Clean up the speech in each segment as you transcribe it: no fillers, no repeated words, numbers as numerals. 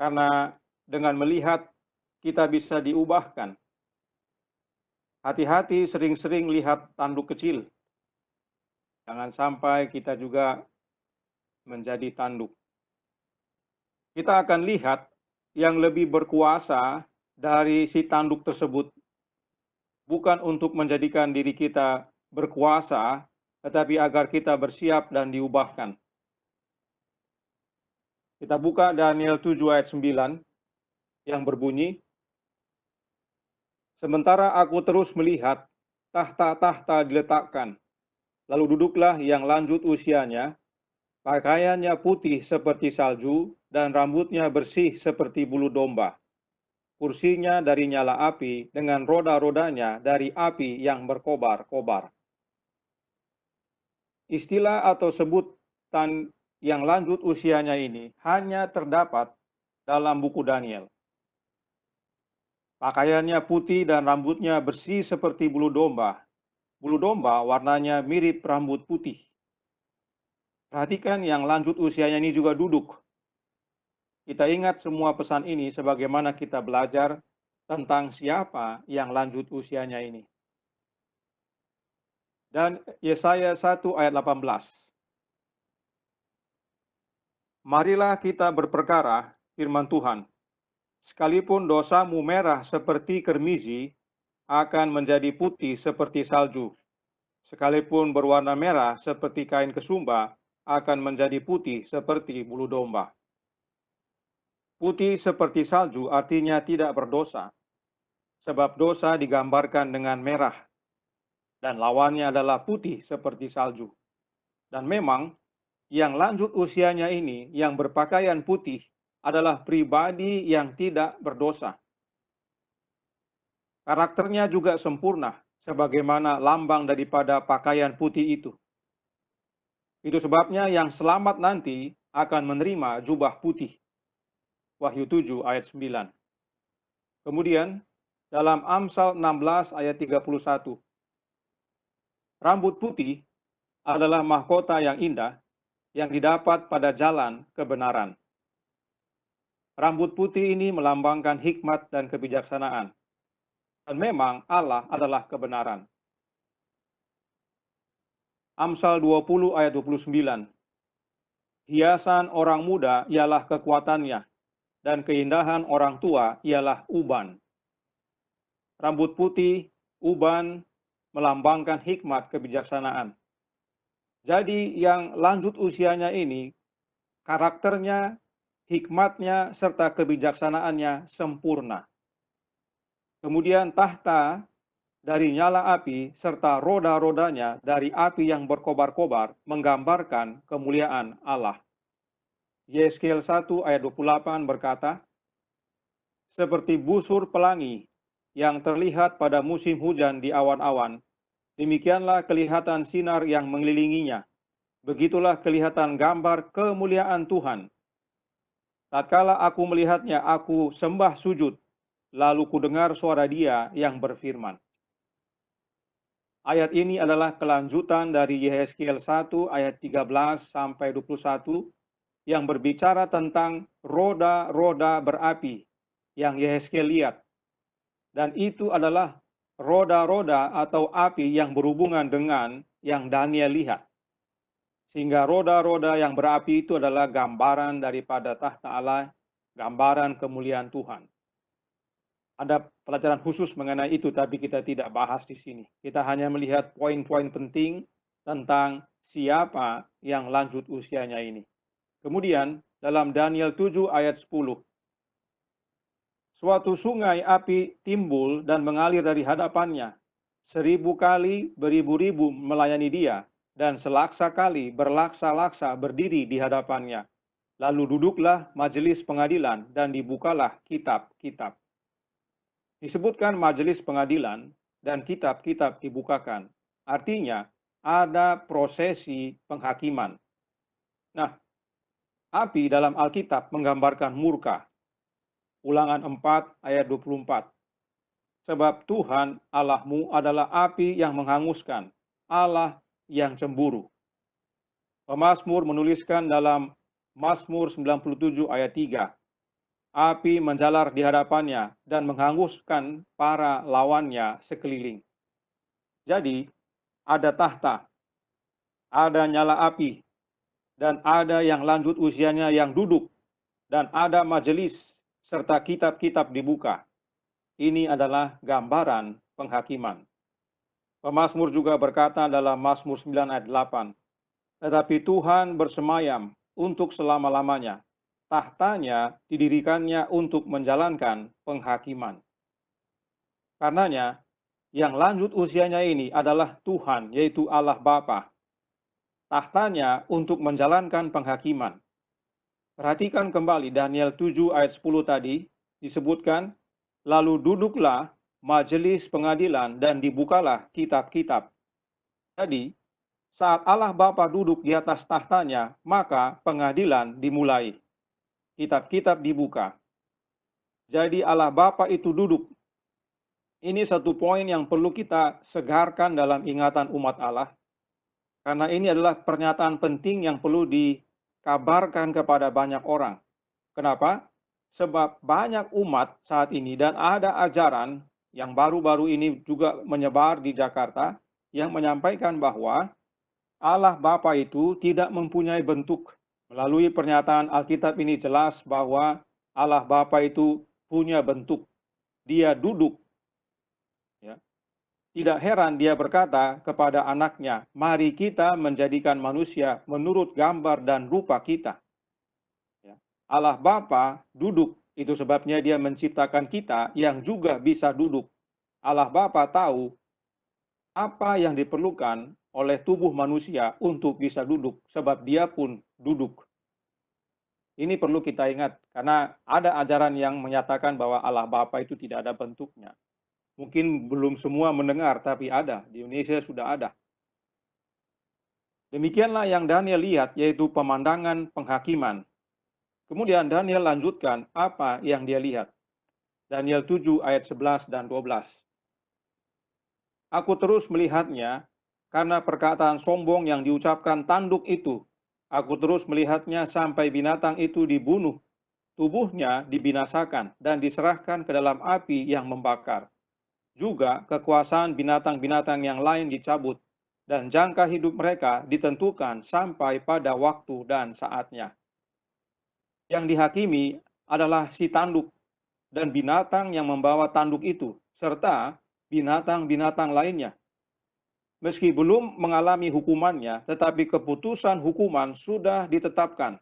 karena dengan melihat kita bisa diubahkan. Hati-hati sering-sering lihat tanduk kecil. Jangan sampai kita juga menjadi tanduk. Kita akan lihat yang lebih berkuasa dari si tanduk tersebut, bukan untuk menjadikan diri kita berkuasa, tetapi agar kita bersiap dan diubahkan. Kita buka Daniel 7 ayat 9 yang berbunyi, "Sementara aku terus melihat, tahta-tahta diletakkan, lalu duduklah yang lanjut usianya, pakaiannya putih seperti salju, dan rambutnya bersih seperti bulu domba. Kursinya dari nyala api, dengan roda-rodanya dari api yang berkobar-kobar." Istilah atau sebutan yang lanjut usianya ini hanya terdapat dalam buku Daniel. Pakaiannya putih dan rambutnya bersih seperti bulu domba. Bulu domba warnanya mirip rambut putih. Perhatikan yang lanjut usianya ini juga duduk. Kita ingat semua pesan ini sebagaimana kita belajar tentang siapa yang lanjut usianya ini. Dan Yesaya 1 ayat 18. Marilah kita berperkara, firman Tuhan. Sekalipun dosamu merah seperti kermizi, akan menjadi putih seperti salju. Sekalipun berwarna merah seperti kain kesumba, akan menjadi putih seperti bulu domba. Putih seperti salju artinya tidak berdosa, sebab dosa digambarkan dengan merah, dan lawannya adalah putih seperti salju. Dan memang, yang lanjut usianya ini, yang berpakaian putih, adalah pribadi yang tidak berdosa. Karakternya juga sempurna, sebagaimana lambang daripada pakaian putih itu. Itu sebabnya yang selamat nanti akan menerima jubah putih. Wahyu 7 ayat 9. Kemudian, dalam Amsal 16 ayat 31, rambut putih adalah mahkota yang indah yang didapat pada jalan kebenaran. Rambut putih ini melambangkan hikmat dan kebijaksanaan. Dan memang Allah adalah kebenaran. Amsal 20 ayat 29. Hiasan orang muda ialah kekuatannya, dan keindahan orang tua ialah uban. Rambut putih, uban, melambangkan hikmat kebijaksanaan. Jadi yang lanjut usianya ini, karakternya, hikmatnya, serta kebijaksanaannya sempurna. Kemudian tahta dari nyala api serta roda-rodanya dari api yang berkobar-kobar menggambarkan kemuliaan Allah. Yeskel 1 ayat 28 berkata, "Seperti busur pelangi yang terlihat pada musim hujan di awan-awan, demikianlah kelihatan sinar yang mengelilinginya. Begitulah kelihatan gambar kemuliaan Tuhan. Tatkala aku melihatnya, aku sembah sujud, lalu kudengar suara Dia yang berfirman." Ayat ini adalah kelanjutan dari Yehezkiel 1 ayat 13 sampai 21 yang berbicara tentang roda-roda berapi yang Yehezkiel lihat. Dan itu adalah roda-roda atau api yang berhubungan dengan yang Daniel lihat. Sehingga roda-roda yang berapi itu adalah gambaran daripada tahta Allah, gambaran kemuliaan Tuhan. Ada pelajaran khusus mengenai itu, tapi kita tidak bahas di sini. Kita hanya melihat poin-poin penting tentang siapa yang lanjut usianya ini. Kemudian, dalam Daniel 7 ayat 10, suatu sungai api timbul dan mengalir dari hadapannya. 1000 kali beribu-ribu melayani dia, dan selaksa kali berlaksa-laksa berdiri di hadapannya. Lalu duduklah majelis pengadilan dan dibukalah kitab-kitab. Disebutkan majelis pengadilan dan kitab-kitab dibukakan. Artinya ada prosesi penghakiman. Nah, api dalam Alkitab menggambarkan murka. Ulangan 4 ayat 24. Sebab Tuhan Allahmu adalah api yang menghanguskan, Allah yang cemburu. Pemazmur menuliskan dalam Mazmur 97 ayat 3. Api menjalar di hadapannya dan menghanguskan para lawannya sekeliling. Jadi, ada tahta, ada nyala api, dan ada yang lanjut usianya yang duduk, dan ada majelis, serta kitab-kitab dibuka. Ini adalah gambaran penghakiman. Pemazmur juga berkata dalam Mazmur 9 ayat 8, tetapi Tuhan bersemayam untuk selama-lamanya. Tahtanya didirikannya untuk menjalankan penghakiman. Karenanya, yang lanjut usianya ini adalah Tuhan, yaitu Allah Bapa. Tahtanya untuk menjalankan penghakiman. Perhatikan kembali Daniel 7 ayat 10 tadi, disebutkan, lalu duduklah majelis pengadilan dan dibukalah kitab-kitab. Jadi, saat Allah Bapa duduk di atas tahtanya, maka pengadilan dimulai. Kitab-kitab dibuka. Jadi Allah Bapa itu duduk. Ini satu poin yang perlu kita segarkan dalam ingatan umat Allah. Karena ini adalah pernyataan penting yang perlu dikabarkan kepada banyak orang. Kenapa? Sebab banyak umat saat ini dan ada ajaran yang baru-baru ini juga menyebar di Jakarta yang menyampaikan bahwa Allah Bapa itu tidak mempunyai bentuk. Melalui pernyataan Alkitab ini jelas bahwa Allah Bapa itu punya bentuk. Dia duduk. Ya. Tidak heran dia berkata kepada anaknya, mari kita menjadikan manusia menurut gambar dan rupa kita. Ya. Allah Bapa duduk, itu sebabnya dia menciptakan kita yang juga bisa duduk. Allah Bapa tahu apa yang diperlukan oleh tubuh manusia untuk bisa duduk, sebab dia pun duduk. Ini perlu kita ingat, karena ada ajaran yang menyatakan bahwa Allah Bapa itu tidak ada bentuknya. Mungkin belum semua mendengar, tapi ada. Di Indonesia sudah ada. Demikianlah yang Daniel lihat, yaitu pemandangan penghakiman. Kemudian Daniel lanjutkan apa yang dia lihat. Daniel 7 ayat 11 dan 12. Aku terus melihatnya, karena perkataan sombong yang diucapkan tanduk itu. Aku terus melihatnya sampai binatang itu dibunuh, tubuhnya dibinasakan dan diserahkan ke dalam api yang membakar. Juga kekuasaan binatang-binatang yang lain dicabut, dan jangka hidup mereka ditentukan sampai pada waktu dan saatnya. Yang dihakimi adalah si tanduk dan binatang yang membawa tanduk itu, serta binatang-binatang lainnya. Meski belum mengalami hukumannya, tetapi keputusan hukuman sudah ditetapkan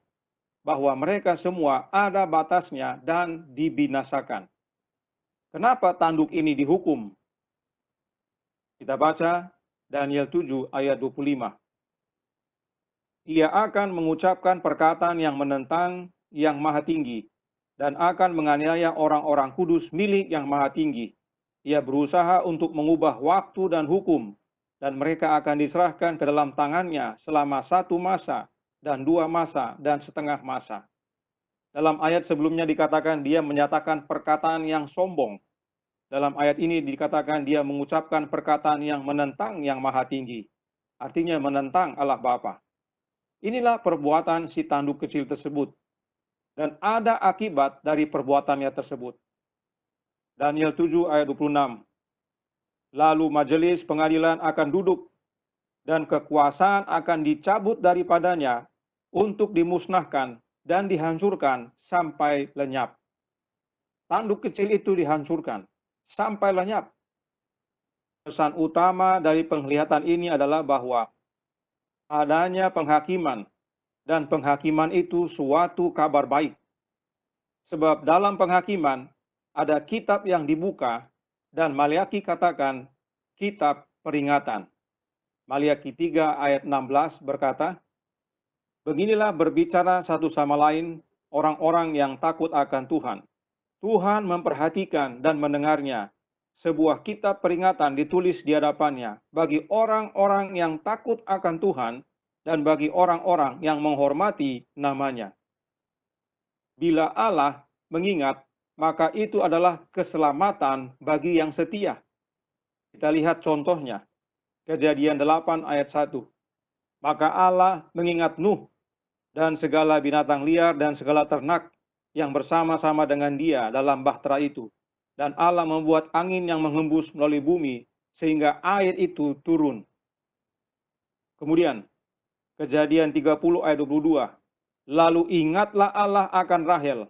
bahwa mereka semua ada batasnya dan dibinasakan. Kenapa tanduk ini dihukum? Kita baca Daniel 7 ayat 25. Ia akan mengucapkan perkataan yang menentang yang maha tinggi dan akan menganiaya orang-orang kudus milik yang maha tinggi. Ia berusaha untuk mengubah waktu dan hukum, dan mereka akan diserahkan ke dalam tangannya selama 1 masa dan 2 masa dan setengah masa. Dalam ayat sebelumnya dikatakan dia menyatakan perkataan yang sombong. Dalam ayat ini dikatakan dia mengucapkan perkataan yang menentang yang maha tinggi. Artinya menentang Allah Bapa. Inilah perbuatan si tanduk kecil tersebut. Dan ada akibat dari perbuatannya tersebut. Daniel 7 ayat 26. Lalu majelis pengadilan akan duduk, dan kekuasaan akan dicabut daripadanya untuk dimusnahkan dan dihancurkan sampai lenyap. Tanduk kecil itu dihancurkan sampai lenyap. Pesan utama dari penglihatan ini adalah bahwa adanya penghakiman, dan penghakiman itu suatu kabar baik. Sebab dalam penghakiman ada kitab yang dibuka, dan Maliaki katakan kitab peringatan. Maliaki 3 ayat 16 berkata, beginilah berbicara satu sama lain orang-orang yang takut akan Tuhan. Tuhan memperhatikan dan mendengarnya. Sebuah kitab peringatan ditulis di hadapannya bagi orang-orang yang takut akan Tuhan dan bagi orang-orang yang menghormati namanya. Bila Allah mengingat, maka itu adalah keselamatan bagi yang setia. Kita lihat contohnya. Kejadian 8 ayat 1. Maka Allah mengingat Nuh dan segala binatang liar dan segala ternak yang bersama-sama dengan dia dalam bahtera itu. Dan Allah membuat angin yang menghembus melalui bumi sehingga air itu turun. Kemudian, Kejadian 30 ayat 22. Lalu ingatlah Allah akan Rahel.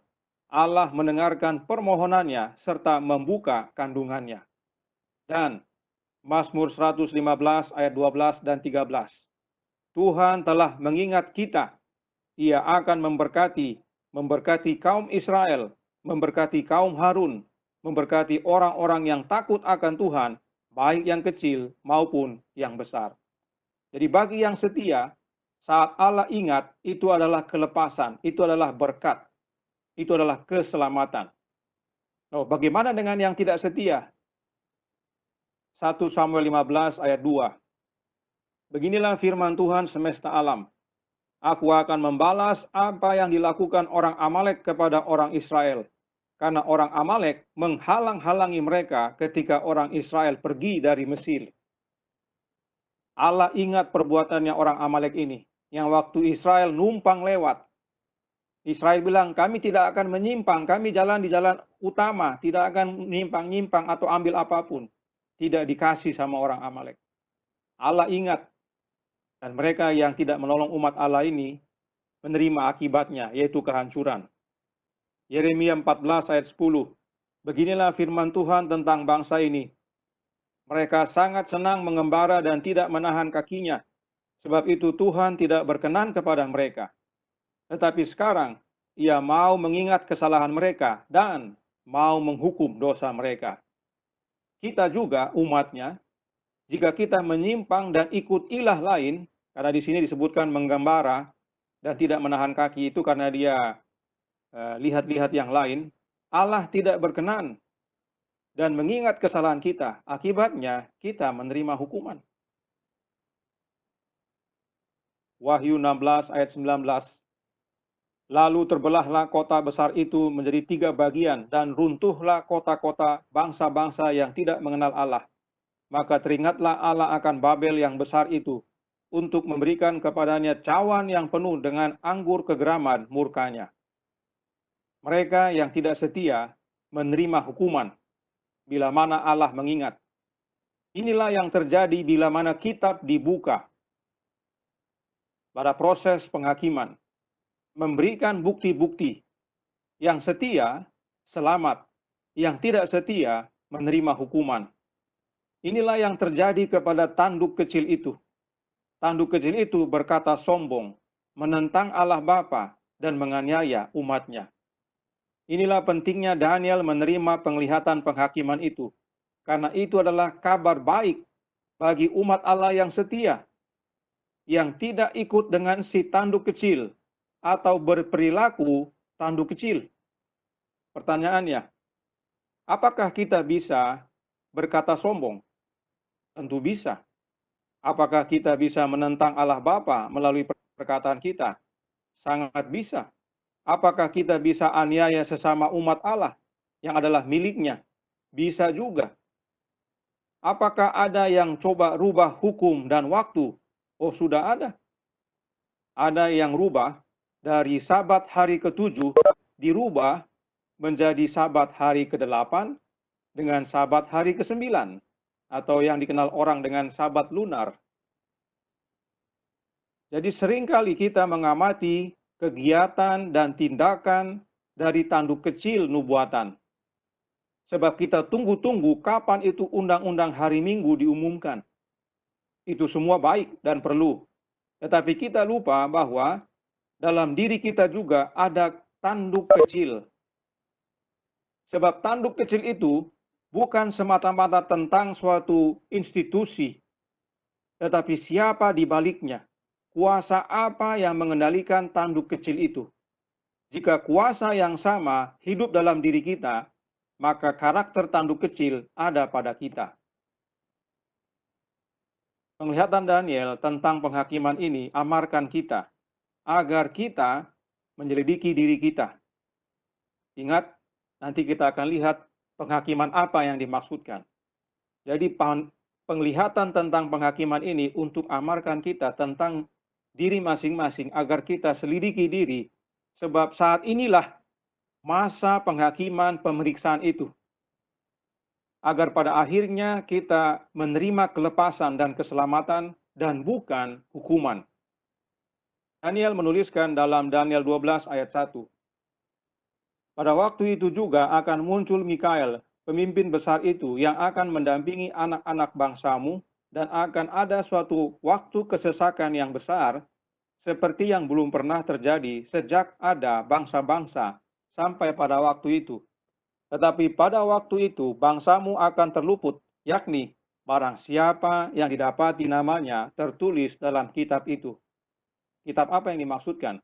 Allah mendengarkan permohonannya serta membuka kandungannya. Dan Mazmur 115 ayat 12 dan 13. Tuhan telah mengingat kita. Ia akan memberkati kaum Israel, memberkati kaum Harun, memberkati orang-orang yang takut akan Tuhan, baik yang kecil maupun yang besar. Jadi bagi yang setia, saat Allah ingat, itu adalah kelepasan, itu adalah berkat, itu adalah keselamatan. Oh, bagaimana dengan yang tidak setia? 1 Samuel 15 ayat 2. Beginilah firman Tuhan semesta alam. Aku akan membalas apa yang dilakukan orang Amalek kepada orang Israel. Karena orang Amalek menghalang-halangi mereka ketika orang Israel pergi dari Mesir. Allah ingat perbuatannya orang Amalek ini. Yang waktu Israel numpang lewat. Israel bilang, kami tidak akan menyimpang, kami jalan di jalan utama, tidak akan menyimpang-nyimpang atau ambil apapun. Tidak dikasih sama orang Amalek. Allah ingat. Dan mereka yang tidak menolong umat Allah ini menerima akibatnya, yaitu kehancuran. Yeremia 14 ayat 10. Beginilah firman Tuhan tentang bangsa ini. Mereka sangat senang mengembara dan tidak menahan kakinya. Sebab itu Tuhan tidak berkenan kepada mereka. Tetapi sekarang ia mau mengingat kesalahan mereka dan mau menghukum dosa mereka. Kita juga umatnya, jika kita menyimpang dan ikut ilah lain, karena di sini disebutkan menggembara dan tidak menahan kaki itu karena dia lihat-lihat yang lain, Allah tidak berkenan dan mengingat kesalahan kita. Akibatnya kita menerima hukuman. Wahyu 16 ayat 19. Lalu terbelahlah kota besar itu menjadi 3 bagian dan runtuhlah kota-kota bangsa-bangsa yang tidak mengenal Allah. Maka teringatlah Allah akan Babel yang besar itu untuk memberikan kepadanya cawan yang penuh dengan anggur kegeraman murkanya. Mereka yang tidak setia menerima hukuman bila mana Allah mengingat. Inilah yang terjadi bila mana kitab dibuka pada proses penghakiman, memberikan bukti-bukti. Yang setia selamat, yang tidak setia menerima hukuman. Inilah yang terjadi kepada tanduk kecil itu. Tanduk kecil itu berkata sombong, menentang Allah Bapa dan menganiaya umatnya. Inilah pentingnya Daniel menerima penglihatan penghakiman itu, karena itu adalah kabar baik bagi umat Allah yang setia, yang tidak ikut dengan si tanduk kecil atau berperilaku tanduk kecil. Pertanyaannya, apakah kita bisa berkata sombong? Tentu bisa. Apakah kita bisa menentang Allah Bapa melalui perkataan kita? Sangat bisa. Apakah kita bisa aniaya sesama umat Allah yang adalah miliknya? Bisa juga. Apakah ada yang coba rubah hukum dan waktu? Oh, sudah ada. Ada yang rubah dari Sabat hari ke-7 dirubah menjadi Sabat hari ke-8 dengan Sabat hari ke-9 atau yang dikenal orang dengan Sabat lunar. Jadi seringkali kita mengamati kegiatan dan tindakan dari tanduk kecil nubuatan. Sebab kita tunggu-tunggu kapan itu undang-undang hari Minggu diumumkan. Itu semua baik dan perlu. Tetapi kita lupa bahwa dalam diri kita juga ada tanduk kecil. Sebab tanduk kecil itu bukan semata-mata tentang suatu institusi, tetapi siapa di baliknya. Kuasa apa yang mengendalikan tanduk kecil itu? Jika kuasa yang sama hidup dalam diri kita, maka karakter tanduk kecil ada pada kita. Penglihatan Daniel tentang penghakiman ini amarkan kita, agar kita menyelidiki diri kita. Ingat, nanti kita akan lihat penghakiman apa yang dimaksudkan. Jadi penglihatan tentang penghakiman ini untuk amarkan kita tentang diri masing-masing agar kita selidiki diri. Sebab saat inilah masa penghakiman pemeriksaan itu, agar pada akhirnya kita menerima kelepasan dan keselamatan dan bukan hukuman. Daniel menuliskan dalam Daniel 12 ayat 1, pada waktu itu juga akan muncul Mikael, pemimpin besar itu yang akan mendampingi anak-anak bangsamu, dan akan ada suatu waktu kesesakan yang besar, seperti yang belum pernah terjadi sejak ada bangsa-bangsa sampai pada waktu itu. Tetapi pada waktu itu bangsamu akan terluput, yakni barang siapa yang didapati namanya tertulis dalam kitab itu. Kitab apa yang dimaksudkan?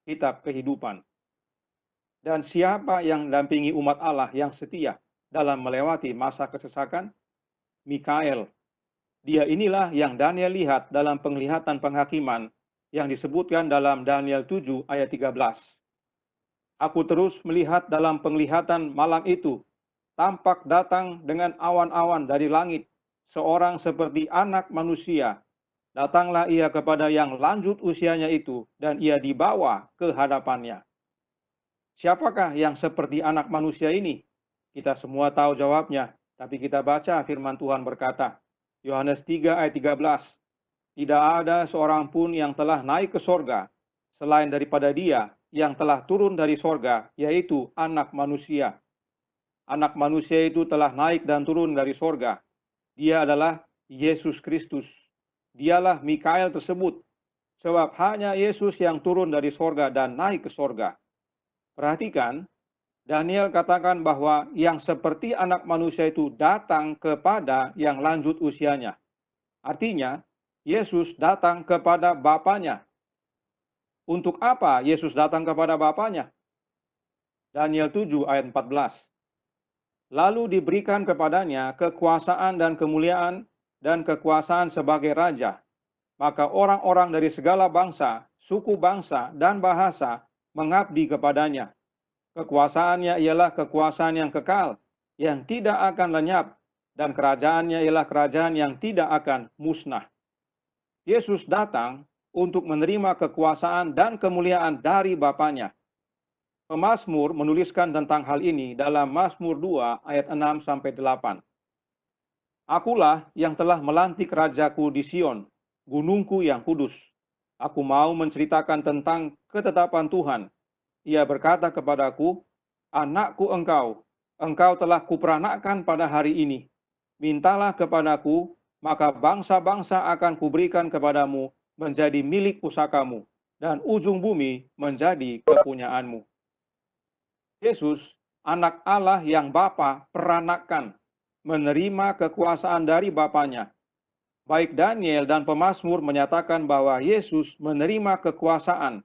Kitab kehidupan. Dan siapa yang mendampingi umat Allah yang setia dalam melewati masa kesesakan? Mikael. Dia inilah yang Daniel lihat dalam penglihatan penghakiman yang disebutkan dalam Daniel 7 ayat 13. Aku terus melihat dalam penglihatan malam itu, tampak datang dengan awan-awan dari langit, seorang seperti anak manusia. Datanglah ia kepada yang lanjut usianya itu, dan ia dibawa ke hadapannya. Siapakah yang seperti anak manusia ini? Kita semua tahu jawabnya, tapi kita baca firman Tuhan berkata, Yohanes 3 ayat 13, tidak ada seorang pun yang telah naik ke sorga, selain daripada dia yang telah turun dari sorga, yaitu anak manusia. Anak manusia itu telah naik dan turun dari sorga. Dia adalah Yesus Kristus. Dialah Mikael tersebut, sebab hanya Yesus yang turun dari sorga dan naik ke sorga. Perhatikan, Daniel katakan bahwa yang seperti anak manusia itu datang kepada yang lanjut usianya. Artinya, Yesus datang kepada Bapanya. Untuk apa Yesus datang kepada Bapanya? Daniel 7 ayat 14. Lalu diberikan kepadanya kekuasaan dan kemuliaan dan kekuasaan sebagai raja. Maka orang-orang dari segala bangsa, suku bangsa, dan bahasa mengabdi kepadanya. Kekuasaannya ialah kekuasaan yang kekal, yang tidak akan lenyap, dan kerajaannya ialah kerajaan yang tidak akan musnah. Yesus datang untuk menerima kekuasaan dan kemuliaan dari Bapanya. Pemazmur menuliskan tentang hal ini dalam Mazmur 2 ayat 6-8. Akulah yang telah melantik rajaku di Sion, gunungku yang kudus. Aku mau menceritakan tentang ketetapan Tuhan. Ia berkata kepadaku, anakku engkau telah kuperanakkan pada hari ini. Mintalah kepadaku, maka bangsa-bangsa akan kuberikan kepadamu menjadi milik pusakamu, dan ujung bumi menjadi kepunyaanmu. Yesus, anak Allah yang Bapa peranakkan, menerima kekuasaan dari Bapanya. Baik Daniel dan pemazmur menyatakan bahwa Yesus menerima kekuasaan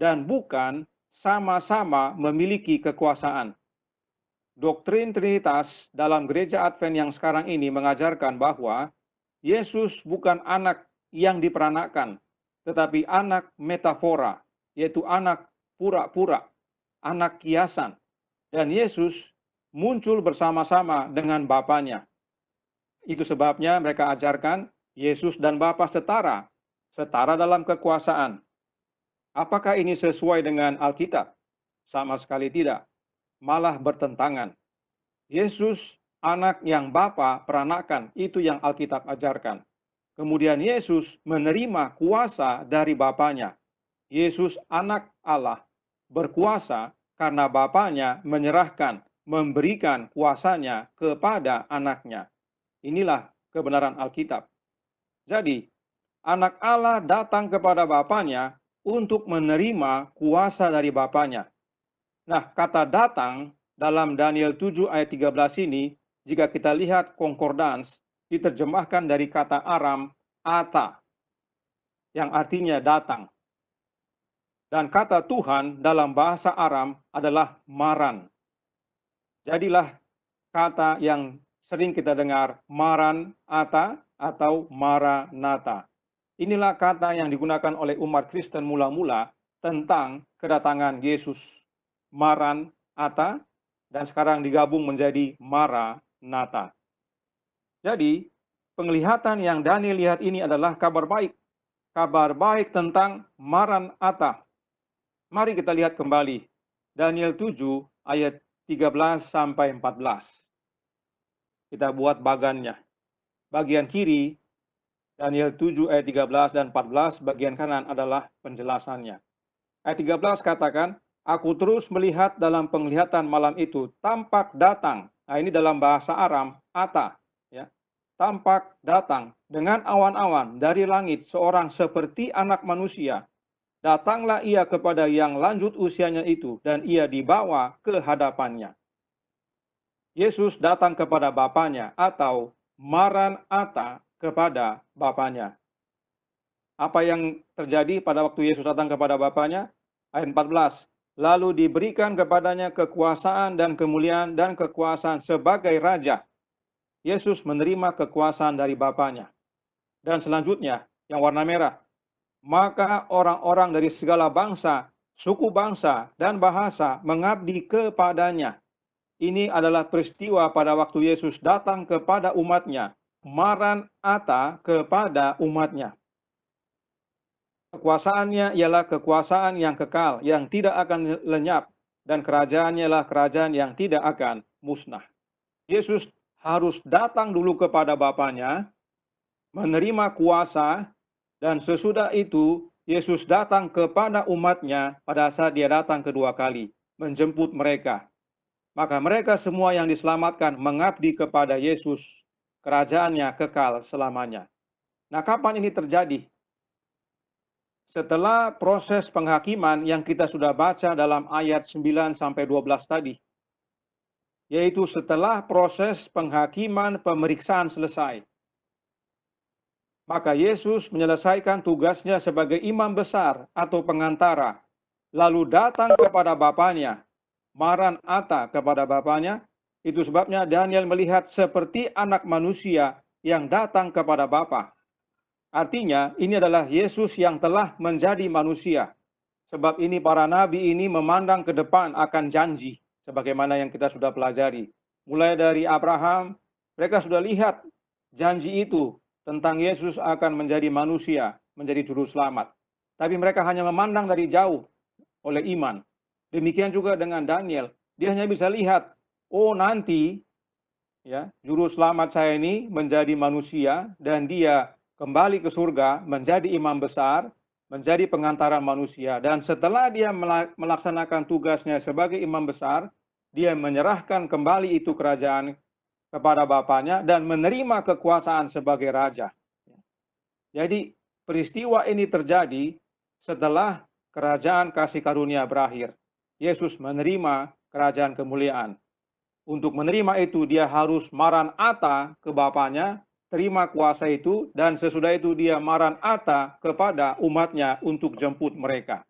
dan bukan sama-sama memiliki kekuasaan. Doktrin Trinitas dalam gereja Advent yang sekarang ini mengajarkan bahwa Yesus bukan anak yang diperanakkan, tetapi anak metafora, yaitu anak pura-pura, anak kiasan. Dan Yesus muncul bersama-sama dengan Bapanya. Itu sebabnya mereka ajarkan Yesus dan Bapa setara dalam kekuasaan. Apakah ini sesuai dengan Alkitab? Sama sekali tidak, malah bertentangan. Yesus anak yang Bapa peranakkan, itu yang Alkitab ajarkan. Kemudian Yesus menerima kuasa dari Bapanya. Yesus anak Allah berkuasa karena Bapanya menyerahkan, memberikan kuasanya kepada anaknya. Inilah kebenaran Alkitab. Jadi, anak Allah datang kepada Bapanya untuk menerima kuasa dari Bapanya. Nah, kata datang dalam Daniel 7 ayat 13 ini, jika kita lihat concordance, diterjemahkan dari kata Aram, ata, yang artinya datang. Dan kata Tuhan dalam bahasa Aram adalah maran. Jadilah kata yang sering kita dengar, maran ata atau maranatha. Inilah kata yang digunakan oleh umat Kristen mula-mula tentang kedatangan Yesus. Maran ata, dan sekarang digabung menjadi maranatha. Jadi, penglihatan yang Daniel lihat ini adalah kabar baik. Kabar baik tentang maranatha. Mari kita lihat kembali Daniel 7 ayat 13 sampai 14. Kita buat bagannya. Bagian kiri Daniel 7 ayat 13 dan 14, bagian kanan adalah penjelasannya. Ayat 13 katakan, aku terus melihat dalam penglihatan malam itu, tampak datang. Nah, ini dalam bahasa Aram, ata. Ya. Tampak datang dengan awan-awan dari langit seorang seperti anak manusia. Datanglah ia kepada yang lanjut usianya itu, dan ia dibawa ke hadapannya. Yesus datang kepada Bapanya, atau Maranatha kepada Bapanya. Apa yang terjadi pada waktu Yesus datang kepada Bapanya? Ayat 14. Lalu diberikan kepadanya kekuasaan dan kemuliaan dan kekuasaan sebagai Raja. Yesus menerima kekuasaan dari Bapanya. Dan selanjutnya, yang warna merah. Maka orang-orang dari segala bangsa, suku bangsa, dan bahasa mengabdi kepadanya. Ini adalah peristiwa pada waktu Yesus datang kepada umatnya. Maranatha kepada umatnya. Kekuasaannya ialah kekuasaan yang kekal, yang tidak akan lenyap, dan kerajaannya ialah kerajaan yang tidak akan musnah. Yesus harus datang dulu kepada Bapanya, menerima kuasa, dan sesudah itu Yesus datang kepada umatnya pada saat dia datang kedua kali, menjemput mereka. Maka mereka semua yang diselamatkan mengabdi kepada Yesus, kerajaannya kekal selamanya. Nah, kapan ini terjadi? Setelah proses penghakiman yang kita sudah baca dalam ayat 9 sampai 12 tadi, yaitu setelah proses penghakiman pemeriksaan selesai, maka Yesus menyelesaikan tugasnya sebagai imam besar atau pengantara, lalu datang kepada Bapanya, Maranatha kepada Bapanya. Itu sebabnya Daniel melihat seperti anak manusia yang datang kepada Bapa. Artinya, ini adalah Yesus yang telah menjadi manusia. Sebab ini para nabi ini memandang ke depan akan janji, sebagaimana yang kita sudah pelajari. Mulai dari Abraham, mereka sudah lihat janji itu tentang Yesus akan menjadi manusia, menjadi juru selamat. Tapi mereka hanya memandang dari jauh oleh iman. Demikian juga dengan Daniel. Dia hanya bisa lihat, oh nanti ya juru selamat saya ini menjadi manusia dan dia kembali ke surga menjadi imam besar, menjadi pengantara manusia. Dan setelah dia melaksanakan tugasnya sebagai imam besar, dia menyerahkan kembali itu kerajaan kepada Bapanya dan menerima kekuasaan sebagai raja. Jadi peristiwa ini terjadi setelah kerajaan kasih karunia berakhir. Yesus menerima kerajaan kemuliaan. Untuk menerima itu dia harus Maranatha ke Bapanya, terima kuasa itu, dan sesudah itu dia Maranatha kepada umatnya untuk jemput mereka.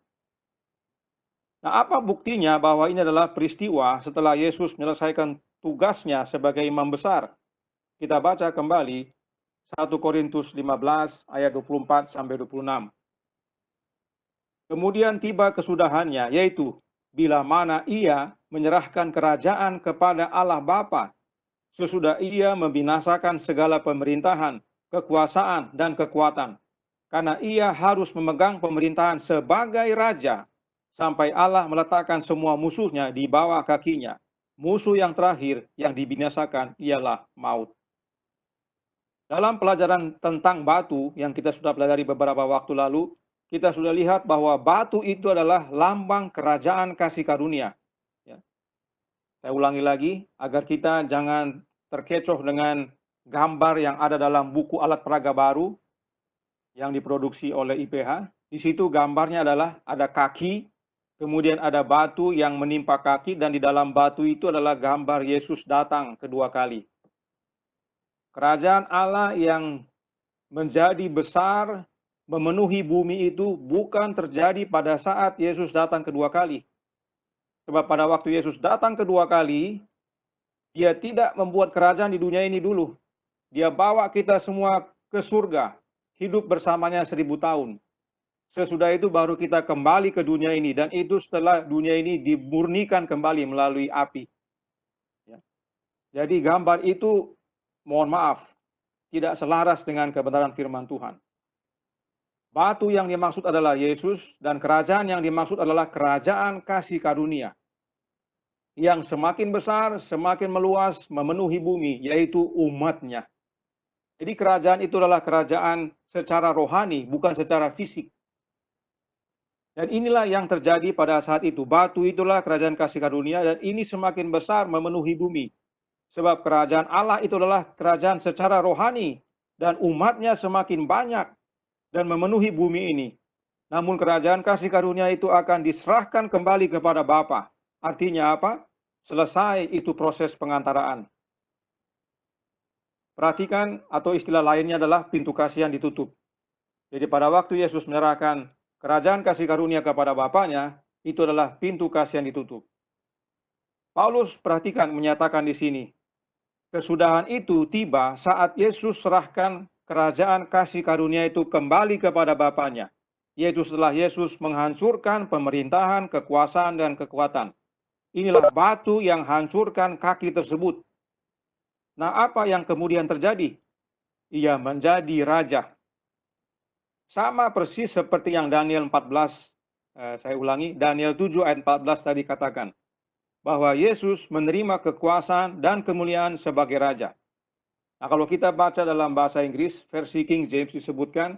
Nah, apa buktinya bahwa ini adalah peristiwa setelah Yesus menyelesaikan tugasnya sebagai imam besar? Kita baca kembali 1 Korintus 15 ayat 24 sampai 26. Kemudian tiba kesudahannya, yaitu bila mana ia menyerahkan kerajaan kepada Allah Bapa, sesudah ia membinasakan segala pemerintahan, kekuasaan, dan kekuatan. Karena ia harus memegang pemerintahan sebagai raja, sampai Allah meletakkan semua musuhnya di bawah kakinya. Musuh yang terakhir yang dibinasakan ialah maut. Dalam pelajaran tentang batu yang kita sudah pelajari beberapa waktu lalu, kita sudah lihat bahwa batu itu adalah lambang kerajaan kasih karunia. Ya. Saya ulangi lagi, agar kita jangan terkecoh dengan gambar yang ada dalam buku alat peraga baru yang diproduksi oleh IPH. Di situ gambarnya adalah ada kaki, kemudian ada batu yang menimpa kaki, dan di dalam batu itu adalah gambar Yesus datang kedua kali. Kerajaan Allah yang menjadi besar, memenuhi bumi itu bukan terjadi pada saat Yesus datang kedua kali. Sebab pada waktu Yesus datang kedua kali, dia tidak membuat kerajaan di dunia ini dulu. Dia bawa kita semua ke surga, hidup bersamanya 1000 tahun. Sesudah itu baru kita kembali ke dunia ini, dan itu setelah dunia ini dimurnikan kembali melalui api. Ya. Jadi gambar itu, mohon maaf, tidak selaras dengan kebenaran firman Tuhan. Batu yang dimaksud adalah Yesus, dan kerajaan yang dimaksud adalah kerajaan kasih karunia. yang semakin besar, semakin meluas, memenuhi bumi, yaitu umatnya. Jadi kerajaan itu adalah kerajaan secara rohani, bukan secara fisik. Dan inilah yang terjadi pada saat itu. Batu itulah kerajaan kasih karunia, dan ini semakin besar memenuhi bumi. Sebab kerajaan Allah itu adalah kerajaan secara rohani, dan umatnya semakin banyak dan memenuhi bumi ini. Namun kerajaan kasih karunia itu akan diserahkan kembali kepada Bapa. Artinya apa? Selesai itu proses pengantaraan. Perhatikan, atau istilah lainnya adalah pintu kasih yang ditutup. Jadi pada waktu Yesus menyerahkan kerajaan kasih karunia kepada Bapaknya, itu adalah pintu kasih yang ditutup. Paulus perhatikan menyatakan di sini, kesudahan itu tiba saat Yesus serahkan kerajaan kasih karunia itu kembali kepada Bapaknya, yaitu setelah Yesus menghancurkan pemerintahan, kekuasaan, dan kekuatan. Inilah batu yang hancurkan kaki tersebut. Nah, apa yang kemudian terjadi? Ia menjadi raja. Sama persis seperti yang Daniel 14, saya ulangi, Daniel 7 ayat 14 tadi katakan, bahwa Yesus menerima kekuasaan dan kemuliaan sebagai raja. Nah, kalau kita baca dalam bahasa Inggris, versi King James disebutkan,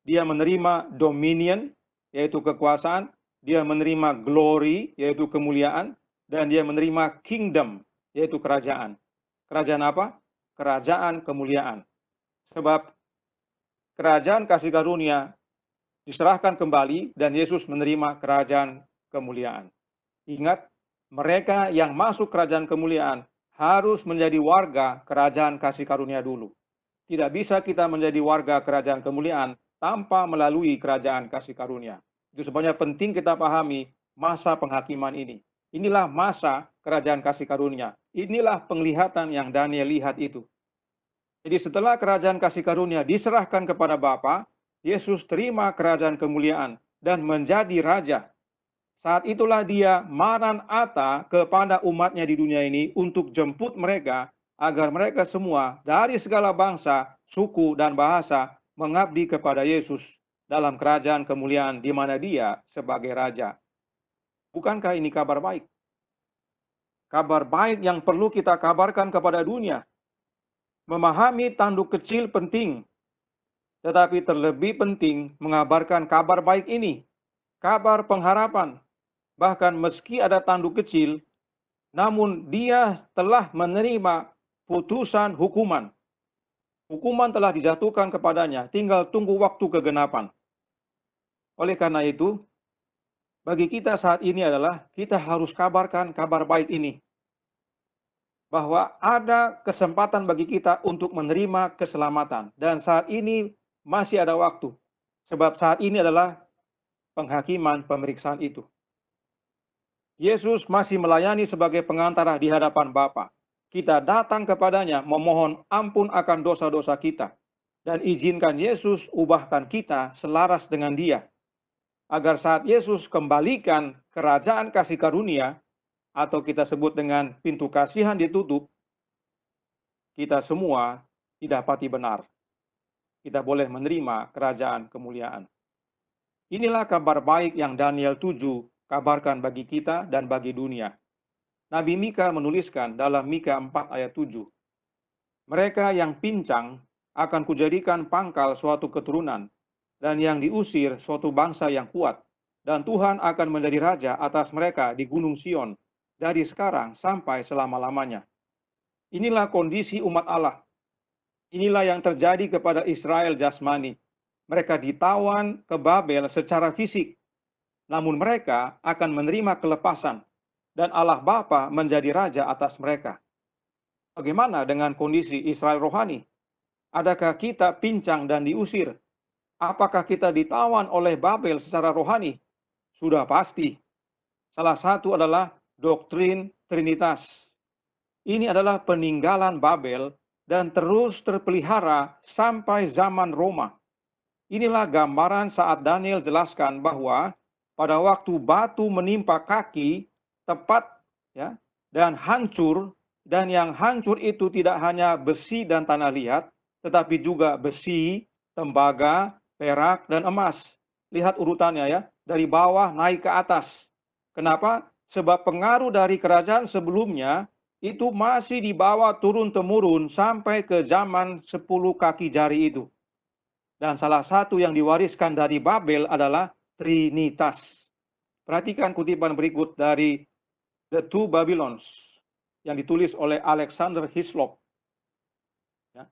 dia menerima dominion, yaitu kekuasaan, dia menerima glory, yaitu kemuliaan, dan dia menerima kingdom, yaitu kerajaan. Kerajaan apa? Kerajaan kemuliaan. Sebab kerajaan kasih karunia diserahkan kembali dan Yesus menerima kerajaan kemuliaan. Ingat, mereka yang masuk kerajaan kemuliaan harus menjadi warga kerajaan kasih karunia dulu. Tidak bisa kita menjadi warga kerajaan kemuliaan tanpa melalui kerajaan kasih karunia. Itu sebabnya penting kita pahami masa penghakiman ini. Inilah masa kerajaan kasih karunia. Inilah penglihatan yang Daniel lihat itu. Jadi setelah kerajaan kasih karunia diserahkan kepada Bapa, Yesus terima kerajaan kemuliaan dan menjadi raja. Saat itulah dia Maranatha kepada umatnya di dunia ini untuk jemput mereka agar mereka semua dari segala bangsa, suku, dan bahasa mengabdi kepada Yesus dalam kerajaan kemuliaan di mana dia sebagai raja. Bukankah ini kabar baik? Kabar baik yang perlu kita kabarkan kepada dunia. Memahami tanduk kecil penting, tetapi terlebih penting mengabarkan kabar baik ini, kabar pengharapan. Bahkan meski ada tanduk kecil, namun dia telah menerima putusan hukuman. Hukuman telah dijatuhkan kepadanya, tinggal tunggu waktu kegenapan. Oleh karena itu, bagi kita saat ini adalah kita harus kabarkan kabar baik ini. Bahwa ada kesempatan bagi kita untuk menerima keselamatan. Dan saat ini masih ada waktu. Sebab saat ini adalah penghakiman pemeriksaan itu. Yesus masih melayani sebagai pengantara di hadapan Bapa. Kita datang kepadanya memohon ampun akan dosa-dosa kita. Dan izinkan Yesus ubahkan kita selaras dengan Dia. Agar saat Yesus kembalikan kerajaan kasih karunia, atau kita sebut dengan pintu kasihan ditutup, kita semua didapati benar. Kita boleh menerima kerajaan kemuliaan. Inilah kabar baik yang Daniel 7 kabarkan bagi kita dan bagi dunia. Nabi Mika menuliskan dalam Mika 4 ayat 7, mereka yang pincang akan kujadikan pangkal suatu keturunan, dan yang diusir suatu bangsa yang kuat, dan Tuhan akan menjadi raja atas mereka di Gunung Sion, dari sekarang sampai selama-lamanya. Inilah kondisi umat Allah. Inilah yang terjadi kepada Israel jasmani. Mereka ditawan ke Babel secara fisik, namun mereka akan menerima kelepasan, dan Allah Bapa menjadi raja atas mereka. Bagaimana dengan kondisi Israel rohani? Adakah kita pincang dan diusir? Apakah kita ditawan oleh Babel secara rohani? Sudah pasti. Salah satu adalah doktrin Trinitas. Ini adalah peninggalan Babel dan terus terpelihara sampai zaman Roma. Inilah gambaran saat Daniel jelaskan bahwa pada waktu batu menimpa kaki tepat ya dan hancur, dan yang hancur itu tidak hanya besi dan tanah liat, tetapi juga besi, tembaga, perak, dan emas. Lihat urutannya ya, dari bawah naik ke atas. Kenapa? Sebab pengaruh dari kerajaan sebelumnya itu masih dibawa turun-temurun sampai ke zaman 10 kaki jari itu. Dan salah satu yang diwariskan dari Babel adalah Trinitas. Perhatikan kutipan berikut dari The Two Babylons yang ditulis oleh Alexander Hislop. Ya.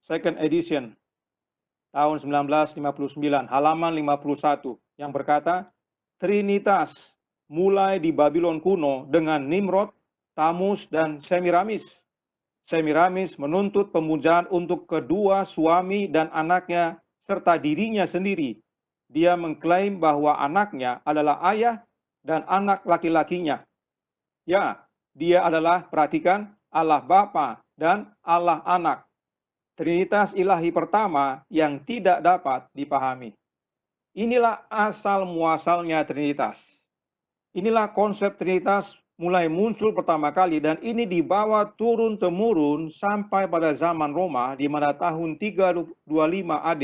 Second edition tahun 1959, halaman 51, yang berkata, Trinitas mulai di Babylon kuno dengan Nimrod, Tamus, dan Semiramis. Semiramis menuntut pemujaan untuk kedua suami dan anaknya serta dirinya sendiri. Dia mengklaim bahwa anaknya adalah ayah dan anak laki-lakinya. Ya, dia adalah, perhatikan, Allah Bapa dan Allah Anak. Trinitas ilahi pertama yang tidak dapat dipahami. Inilah asal muasalnya Trinitas. Inilah konsep Trinitas mulai muncul pertama kali dan ini dibawa turun-temurun sampai pada zaman Roma di mana tahun 325 AD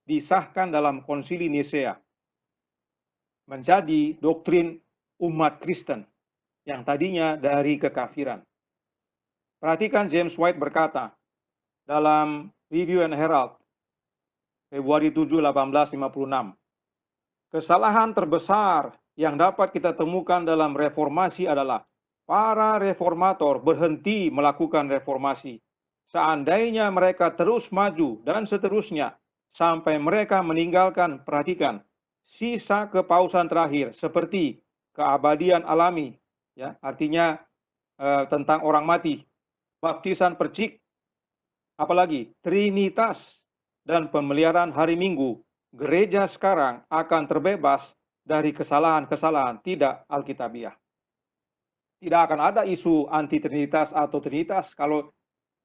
disahkan dalam Konsili Nisea. Menjadi doktrin umat Kristen yang tadinya dari kekafiran. Perhatikan James White berkata dalam Review and Herald Februari 7, 1856. Kesalahan terbesar yang dapat kita temukan dalam reformasi adalah para reformator berhenti melakukan reformasi. Seandainya mereka terus maju dan seterusnya sampai mereka meninggalkan, perhatikan, sisa kepausan terakhir seperti keabadian alami, ya, artinya tentang orang mati, baptisan percik, apalagi Trinitas dan pemeliharaan hari Minggu, gereja sekarang akan terbebas dari kesalahan-kesalahan tidak alkitabiah. Tidak akan ada isu anti-trinitas atau trinitas kalau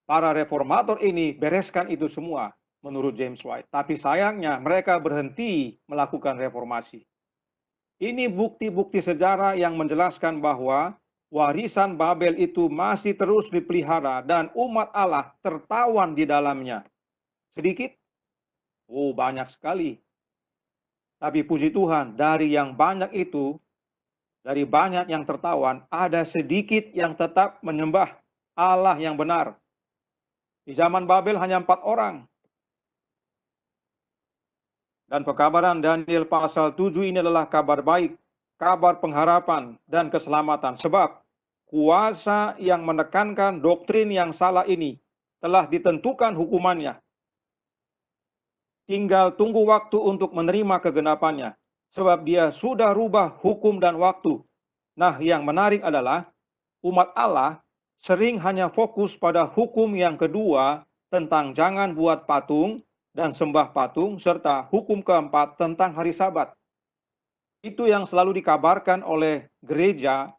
para reformator ini bereskan itu semua menurut James White. Tapi sayangnya mereka berhenti melakukan reformasi. Ini bukti-bukti sejarah yang menjelaskan bahwa warisan Babel itu masih terus dipelihara dan umat Allah tertawan di dalamnya. Sedikit? Oh, banyak sekali. Tapi puji Tuhan, dari yang banyak itu, dari banyak yang tertawan, ada sedikit yang tetap menyembah Allah yang benar. Di zaman Babel hanya 4 orang. Dan pekabaran Daniel pasal 7 ini adalah kabar baik, kabar pengharapan dan keselamatan. Sebab kuasa yang menekankan doktrin yang salah ini telah ditentukan hukumannya. Tinggal tunggu waktu untuk menerima kegenapannya, sebab dia sudah rubah hukum dan waktu. Nah, yang menarik adalah umat Allah sering hanya fokus pada hukum yang kedua tentang jangan buat patung dan sembah patung, serta hukum keempat tentang hari Sabat. Itu yang selalu dikabarkan oleh gereja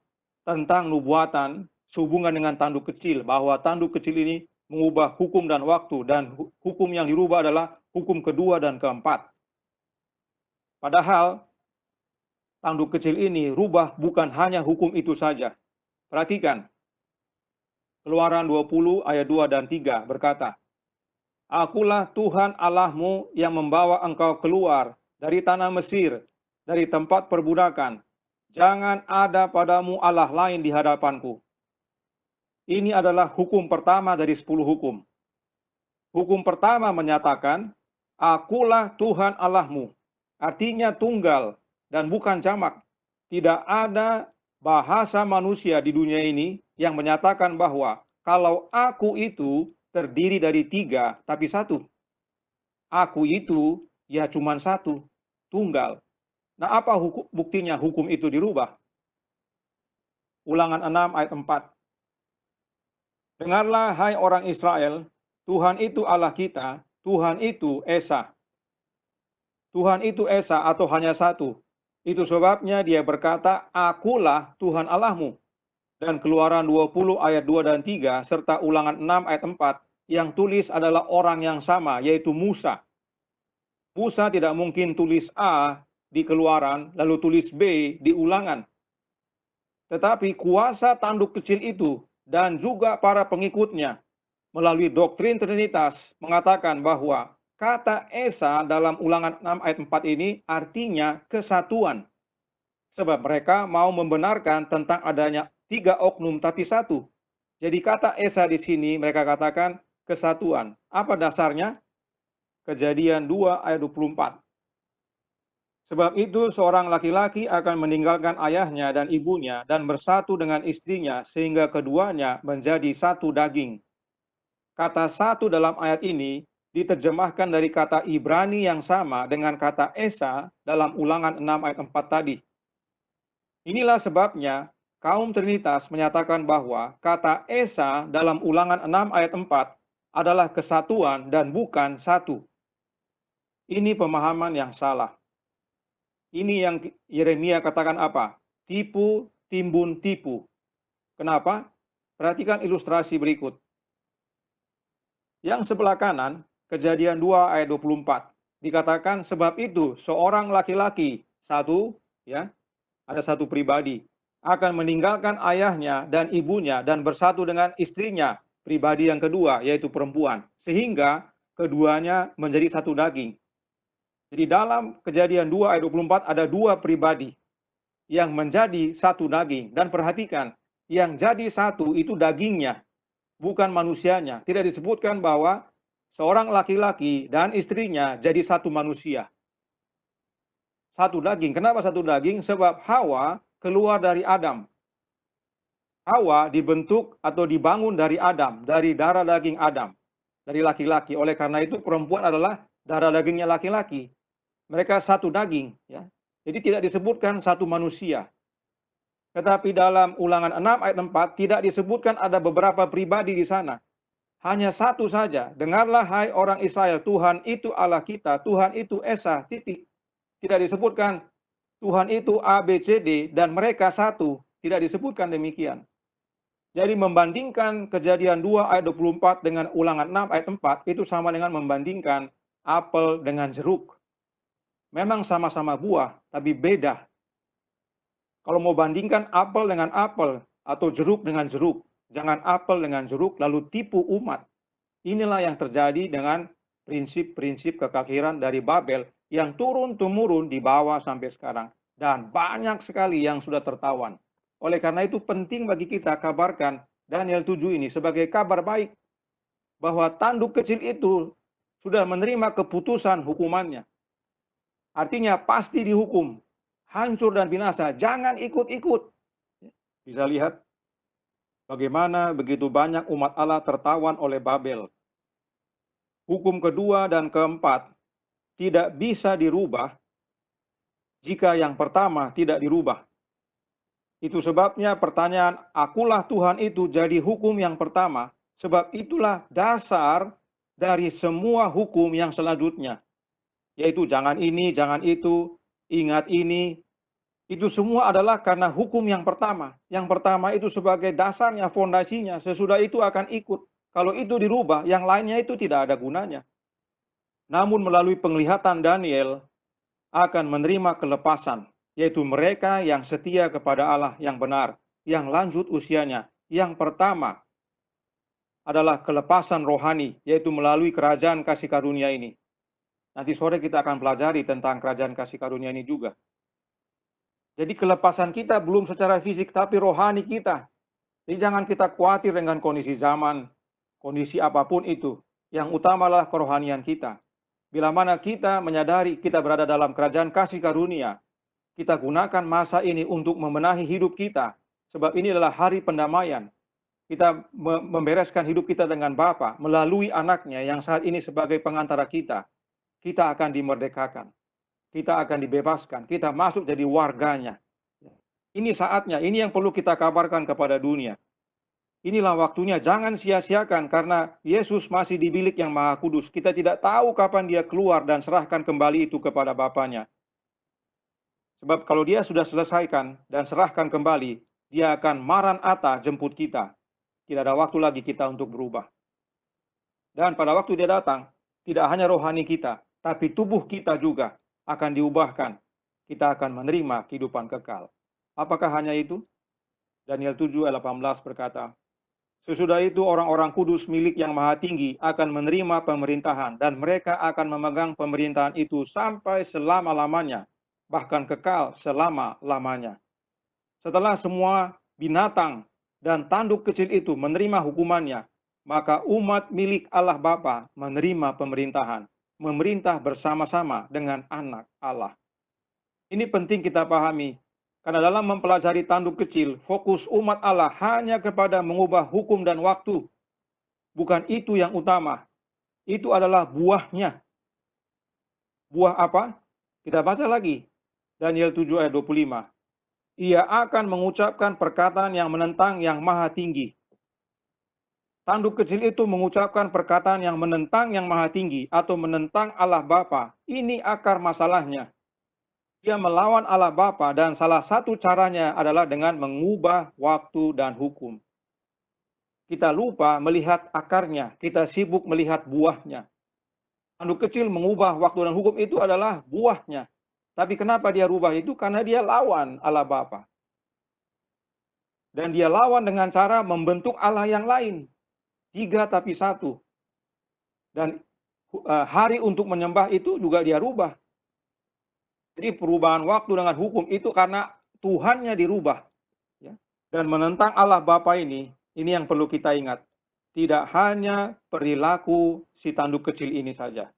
tentang nubuatan sehubungan dengan tanduk kecil, bahwa tanduk kecil ini mengubah hukum dan waktu, dan hukum yang dirubah adalah hukum kedua dan keempat. Padahal tanduk kecil ini rubah bukan hanya hukum itu saja. Perhatikan, Keluaran 20 ayat 2 dan 3 berkata, Akulah Tuhan Allahmu yang membawa engkau keluar dari tanah Mesir, dari tempat perbudakan. Jangan ada padamu Allah lain di hadapanku. Ini adalah hukum pertama dari 10 hukum. Hukum pertama menyatakan, Akulah Tuhan Allahmu. Artinya tunggal dan bukan jamak. Tidak ada bahasa manusia di dunia ini yang menyatakan bahwa kalau aku itu terdiri dari 3 tapi 1. Aku itu ya cuma 1, tunggal. Nah, apa buktinya hukum itu dirubah? Ulangan 6 ayat 4. Dengarlah hai orang Israel, Tuhan itu Allah kita, Tuhan itu Esa. Tuhan itu Esa atau hanya 1. Itu sebabnya dia berkata, Akulah Tuhan Allahmu. Dan Keluaran 20 ayat 2 dan 3 serta Ulangan 6 ayat 4 yang tulis adalah orang yang sama, yaitu Musa. Musa tidak mungkin tulis A di Keluaran lalu tulis B di Ulangan. Tetapi kuasa tanduk kecil itu dan juga para pengikutnya melalui doktrin Trinitas mengatakan bahwa kata Esa dalam Ulangan 6 ayat 4 ini artinya kesatuan. Sebab mereka mau membenarkan tentang adanya 3 oknum tapi satu. Jadi kata Esa di sini mereka katakan kesatuan. Apa dasarnya? Kejadian 2 ayat 24. Sebab itu seorang laki-laki akan meninggalkan ayahnya dan ibunya dan bersatu dengan istrinya sehingga keduanya menjadi satu daging. Kata satu dalam ayat ini diterjemahkan dari kata Ibrani yang sama dengan kata Esa dalam Ulangan 6 ayat 4 tadi. Inilah sebabnya kaum Trinitas menyatakan bahwa kata Esa dalam Ulangan 6 ayat 4 adalah kesatuan dan bukan satu. Ini pemahaman yang salah. Ini yang Yeremia katakan apa? Tipu, timbun, tipu. Kenapa? Perhatikan ilustrasi berikut. Yang sebelah kanan, Kejadian 2 ayat 24. Dikatakan sebab itu seorang laki-laki, satu, ya, ada satu pribadi, akan meninggalkan ayahnya dan ibunya dan bersatu dengan istrinya, pribadi yang kedua, yaitu perempuan. Sehingga keduanya menjadi satu daging. Jadi dalam Kejadian 2 ayat 24 ada dua pribadi yang menjadi satu daging. Dan perhatikan, yang jadi satu itu dagingnya, bukan manusianya. Tidak disebutkan bahwa seorang laki-laki dan istrinya jadi satu manusia. Satu daging. Kenapa satu daging? Sebab Hawa keluar dari Adam. Hawa dibentuk atau dibangun dari Adam, dari darah daging Adam, dari laki-laki. Oleh karena itu perempuan adalah darah dagingnya laki-laki. Mereka satu daging, ya. Jadi tidak disebutkan satu manusia. Tetapi dalam Ulangan 6 ayat 4 tidak disebutkan ada beberapa pribadi di sana. Hanya satu saja. Dengarlah hai orang Israel, Tuhan itu Allah kita, Tuhan itu Esa, titik. Tidak disebutkan Tuhan itu A, B, C, D, dan mereka satu. Tidak disebutkan demikian. Jadi membandingkan Kejadian 2 ayat 24 dengan Ulangan 6 ayat 4 itu sama dengan membandingkan apel dengan jeruk. Memang sama-sama buah, tapi beda. Kalau mau bandingkan apel dengan apel atau jeruk dengan jeruk, jangan apel dengan jeruk lalu tipu umat. Inilah yang terjadi dengan prinsip-prinsip kekafiran dari Babel yang turun-temurun dibawa sampai sekarang. Dan banyak sekali yang sudah tertawan. Oleh karena itu penting bagi kita kabarkan Daniel 7 ini sebagai kabar baik. Bahwa tanduk kecil itu sudah menerima keputusan hukumannya. Artinya pasti dihukum, hancur dan binasa. Jangan ikut-ikut. Bisa lihat bagaimana begitu banyak umat Allah tertawan oleh Babel. Hukum kedua dan keempat tidak bisa dirubah jika yang pertama tidak dirubah. Itu sebabnya pertanyaan akulah Tuhan itu jadi hukum yang pertama. Sebab itulah dasar dari semua hukum yang selanjutnya. Yaitu jangan ini, jangan itu, ingat ini. Itu semua adalah karena hukum yang pertama. Yang pertama itu sebagai dasarnya, fondasinya. Sesudah itu akan ikut. Kalau itu dirubah, yang lainnya itu tidak ada gunanya. Namun melalui penglihatan Daniel akan menerima kelepasan. Yaitu mereka yang setia kepada Allah yang benar. Yang lanjut usianya. Yang pertama adalah kelepasan rohani. Yaitu melalui kerajaan kasih karunia ini. Nanti sore kita akan pelajari tentang kerajaan kasih karunia ini juga. Jadi kelepasan kita belum secara fisik, tapi rohani kita. Jadi jangan kita khawatir dengan kondisi zaman, kondisi apapun itu. Yang utama adalah kerohanian kita. Bila mana kita menyadari kita berada dalam kerajaan kasih karunia, kita gunakan masa ini untuk membenahi hidup kita. Sebab ini adalah hari pendamaian. Kita membereskan hidup kita dengan Bapa melalui anaknya yang saat ini sebagai pengantara kita. Kita akan dimerdekakan, kita akan dibebaskan, kita masuk jadi warganya. Ini saatnya, ini yang perlu kita kabarkan kepada dunia. Inilah waktunya, jangan sia-siakan karena Yesus masih di bilik yang Maha Kudus. Kita tidak tahu kapan dia keluar dan serahkan kembali itu kepada Bapanya. Sebab kalau dia sudah selesaikan dan serahkan kembali, dia akan maranatha jemput kita. Tidak ada waktu lagi kita untuk berubah. Dan pada waktu dia datang, tidak hanya rohani kita, tapi tubuh kita juga akan diubahkan. Kita akan menerima kehidupan kekal. Apakah hanya itu? Daniel 7 ayat 18 berkata, sesudah itu orang-orang kudus milik yang maha tinggi akan menerima pemerintahan dan mereka akan memegang pemerintahan itu sampai selama-lamanya. bahkan kekal selama-lamanya. Setelah semua binatang dan tanduk kecil itu menerima hukumannya, maka umat milik Allah Bapa menerima pemerintahan, memerintah bersama-sama dengan anak Allah. Ini penting kita pahami, karena dalam mempelajari tanduk kecil, fokus umat Allah hanya kepada mengubah hukum dan waktu. Bukan itu yang utama, itu adalah buahnya. Buah apa? Kita baca lagi, Daniel 7 ayat 25. Ia akan mengucapkan perkataan yang menentang yang maha tinggi. Tanduk kecil itu mengucapkan perkataan yang menentang yang maha tinggi atau menentang Allah Bapa. Ini akar masalahnya. Dia melawan Allah Bapa dan salah satu caranya adalah dengan mengubah waktu dan hukum. Kita lupa melihat akarnya, kita sibuk melihat buahnya. Tanduk kecil mengubah waktu dan hukum itu adalah buahnya. Tapi kenapa dia rubah itu? Karena dia lawan Allah Bapa. Dan dia lawan dengan cara membentuk Allah yang lain. 3 tapi 1. Dan hari untuk menyembah itu juga dia rubah. Jadi perubahan waktu dengan hukum itu karena Tuhannya dirubah. Ya. Dan menentang Allah Bapa ini yang perlu kita ingat. Tidak hanya perilaku si tanduk kecil ini saja.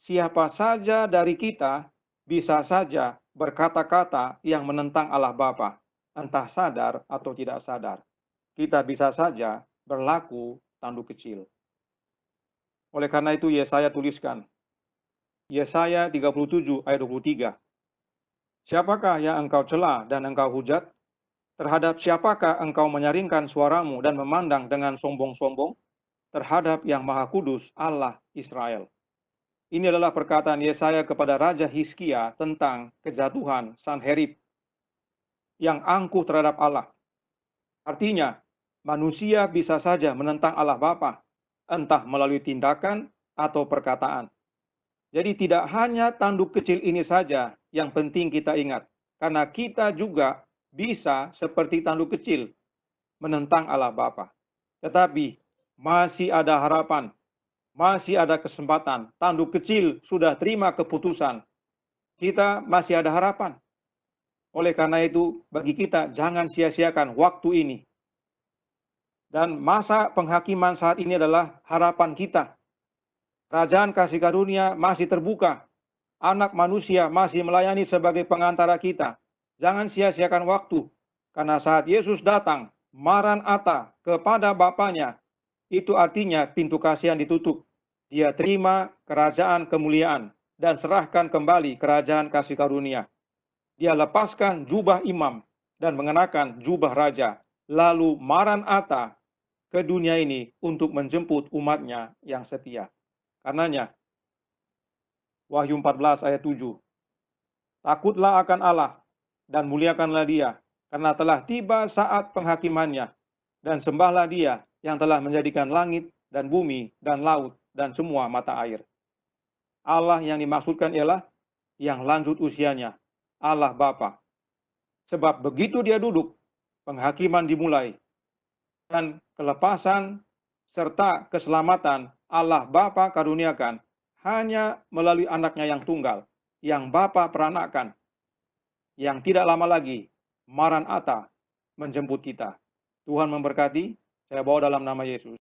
Siapa saja dari kita bisa saja berkata-kata yang menentang Allah Bapa, entah sadar atau tidak sadar. Kita bisa saja berlaku tanduk kecil. Oleh karena itu Yesaya tuliskan, Yesaya 37 ayat 23. Siapakah yang engkau cela dan engkau hujat? Terhadap siapakah engkau menyaringkan suaramu dan memandang dengan sombong-sombong? Terhadap yang Maha Kudus Allah Israel. Ini adalah perkataan Yesaya kepada Raja Hizkia tentang kejatuhan Sanherib yang angkuh terhadap Allah. Artinya, manusia bisa saja menentang Allah Bapa, entah melalui tindakan atau perkataan. Jadi tidak hanya tanduk kecil ini saja yang penting kita ingat, karena kita juga bisa seperti tanduk kecil menentang Allah Bapa. Tetapi masih ada harapan. Masih ada kesempatan. Tanduk kecil sudah terima keputusan. Kita masih ada harapan. Oleh karena itu, bagi kita jangan sia-siakan waktu ini. Dan masa penghakiman saat ini adalah harapan kita. Kerajaan kasih karunia masih terbuka. Anak manusia masih melayani sebagai pengantara kita. Jangan sia-siakan waktu. Karena saat Yesus datang, Maranatha kepada Bapaknya, itu artinya pintu kasihan ditutup. Dia terima kerajaan kemuliaan dan serahkan kembali kerajaan kasih karunia. Dia lepaskan jubah imam dan mengenakan jubah raja. Lalu Maranatha ke dunia ini untuk menjemput umatnya yang setia. Karenanya, Wahyu 14 ayat 7. Takutlah akan Allah dan muliakanlah Dia, karena telah tiba saat penghakimannya, dan sembahlah Dia yang telah menjadikan langit dan bumi dan laut dan semua mata air. Allah yang dimaksudkan ialah yang lanjut usianya, Allah Bapa. Sebab begitu dia duduk, penghakiman dimulai, dan kelepasan serta keselamatan Allah Bapa karuniakan hanya melalui anaknya yang tunggal, yang Bapa peranakkan, yang tidak lama lagi, Maranatha, menjemput kita. Tuhan memberkati, saya bawa dalam nama Yesus.